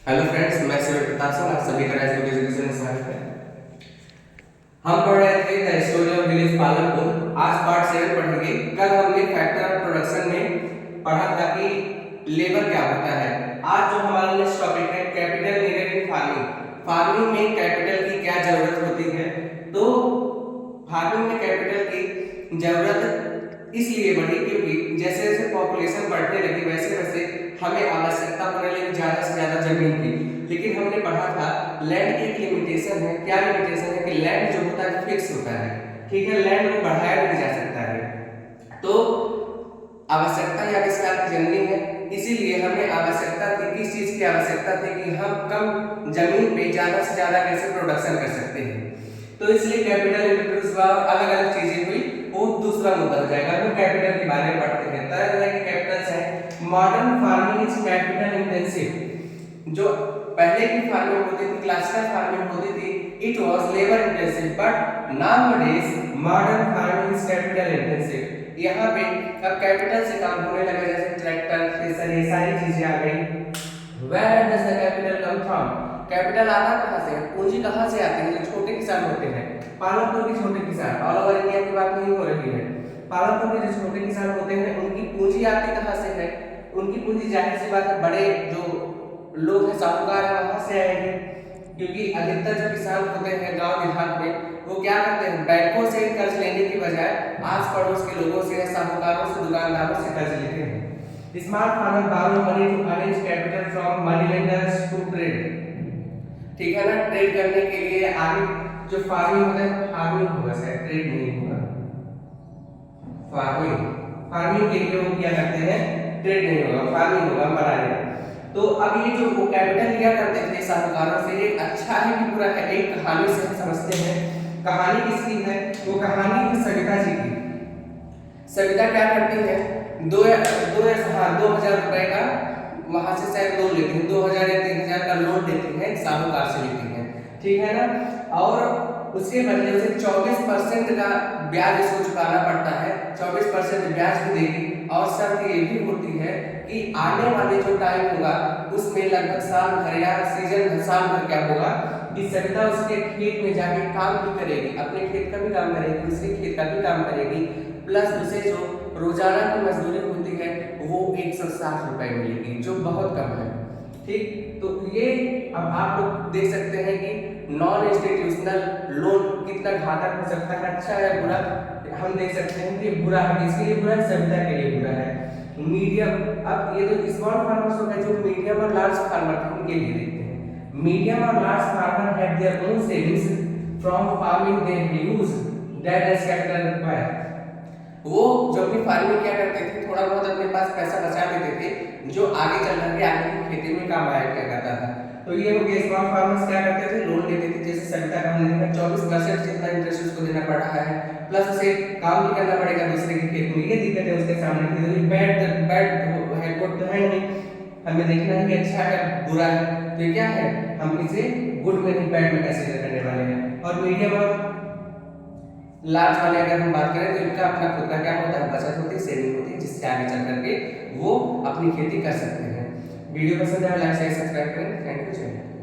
Hello friends, मैं शिव प्रताप सिंह, आप सभी का राइस एजुकेशन में स्वागत है। हम पढ़ रहे थे the story of village Palanpur. आज पार्ट 7 पढ़ेंगे। कल हमने फैक्टर ऑफ प्रोडक्शन में पढ़ा था कि लेबर क्या होता है। आज जो हमारा नेक्स्ट टॉपिक है capital needed in farming. Farming में कैपिटल की क्या जरूरत होती है। तो फार्मिंग में कैपिटल की जरूरत इसलिए बढ़ी क्योंकि जैसे जैसे पॉपुलेशन बढ़ने लगी वैसे वैसे हमें आवश्यकता पड़ने लगी ज्यादा से ज्यादा जमीन की। लेकिन हमने पढ़ा था लैंड की एक लिमिटेशन है। क्या लिमिटेशन है कि लैंड जो होता है फिक्स होता है, ठीक है, लैंड को बढ़ाया नहीं जा सकता है। तो आवश्यकता या आविष्कार की जननी है, इसीलिए हमें आवश्यकता थी, किस चीज की आवश्यकता थी कि हम कम जमीन पे ज्यादा से ज्यादा कैसे प्रोडक्शन कर सकते हैं। तो इसलिए कैपिटल इंट्रोड्यूस हुआ, अलग अलग चीजें हुई, वो दूसरा मुद्दा हो जाएगा। हम कैपिटल के बारे में पढ़ते हैं। तरह तरह के कैपिटल्स हैं। Modern farming is capital intensive. जो पहले की फार्मिंग होती थी, क्लासिकल फार्मिंग होती थी, it was labour intensive, but nowadays modern farming is capital intensive. यहाँ पे अब कैपिटल से काम होने लगा, जैसे ट्रैक्टर, थ्रेशर, ये सारी चीजें आ गई। Where does the capital come from? Capital आता कहाँ से, पूंजी कहाँ से आती है। जो छोटे किसान होते हैं, पालनपुर के छोटे किसान, ऑल ओवर इंडिया की बात नहीं हो रही है, पालनपुर के जो छोटे किसान होते हैं उनकी पूंजी आती कहाँ से है। उनकी पूंजी जाहिर सी बात है बड़े जो लोग हैं, साहूकार है, वहां से आएंगे। क्योंकि अधिकतर जो किसान होते हैं गांव देहात में, वो क्या करते हैं, बैंकों से कर्ज लेने की बजाय आस पड़ोस के लोगों से, साहूकारों से, दुकानदारों से कर्ज लेते हैं। Smart farmer borrow money to arrange capital from moneylenders to trade। ठीक है ना, ट्रेड करने के लिए आगे जो फार्मिंग होता है, फार्मिंग होगा शायद, ट्रेड नहीं होगा, फार्मिंग, फार्मिंग के लिए वो क्या करते हैं, ट्रेड नहीं होगा, फार्मिंग होगा, बनाने। तो अब ये जो वो कैपिटल लिया करते थे साहूकारों से, एक अच्छा है कि बुरा है, एक कहानी से हम समझते हैं। कहानी किसकी है, वो कहानी है सविता जी की। सविता क्या करती है, 2000 रुपए का वहां से शायद लोन लेती है, 2000 या 3000 का लोन लेती है, साहूकार से लेती है, ठीक है ना। और उसके बदले उसे 24% का ब्याज इसको चुकाना पड़ता है। 24% ब्याज भी देगी, और शर्त ये भी होती है कि आने वाले जो टाइम होगा उसमें लगभग साल भर या सीजन साल भर क्या होगा कि सविता उसके खेत में जाके काम भी करेगी, अपने खेत का भी काम करेगी, उसके खेत का भी काम करेगी, प्लस उसे जो रोजाना की मजदूरी होती है वो 160 रुपए मिलेगी, जो बहुत कम है। ठीक, तो ये अब आप लोग देख सकते हैं कि नॉन इंस्टीट्यूशनल लोन कितना घातक हो सकता है, अच्छा है बुरा। हम देख सकते हैं कि बुरा है, किसके लिए बुरा है, सविता के लिए बुरा है। मीडियम, अब ये जो स्मॉल फार्मर्स हो गए, जो मीडियम और लार्ज फार्मर थे उनके लिए देखते हैं। मीडियम और large farmer have their own savings from farming they use that as capital required. वो जब भी फार्मिंग क्या करते थे, थोड़ा बहुत अपने पास पैसा बचा लेते थे, जो आगे चल करके आगे की खेती में काम आया क्या करता था। तो ये हो गया, स्मॉल फार्मर्स क्या करते थे, लोन लेते थे, जैसे सविता का हमने देखा 24% जितना इंटरेस्ट उसको देना पड़ रहा है, प्लस उसे काम भी करना पड़ेगा दूसरे के खेत में। ये दिक्कत है उसके सामने, बैड बैड है, गुड तो है नहीं, हमें देखना है कि अच्छा है बुरा है। तो क्या है, हम इसे गुड में नहीं बैड में कंसीडर करने वाले हैं। और मीडियम और लार्ज वाले अगर हम बात करें तो इनका अपना खुद का क्या होता है, बचत होती है, सेविंग होती है, जिससे आगे चल करके वो अपनी खेती कर सकते हैं। वीडियो पसंद आए लाइक शेयर सब्सक्राइब करें। Thank you.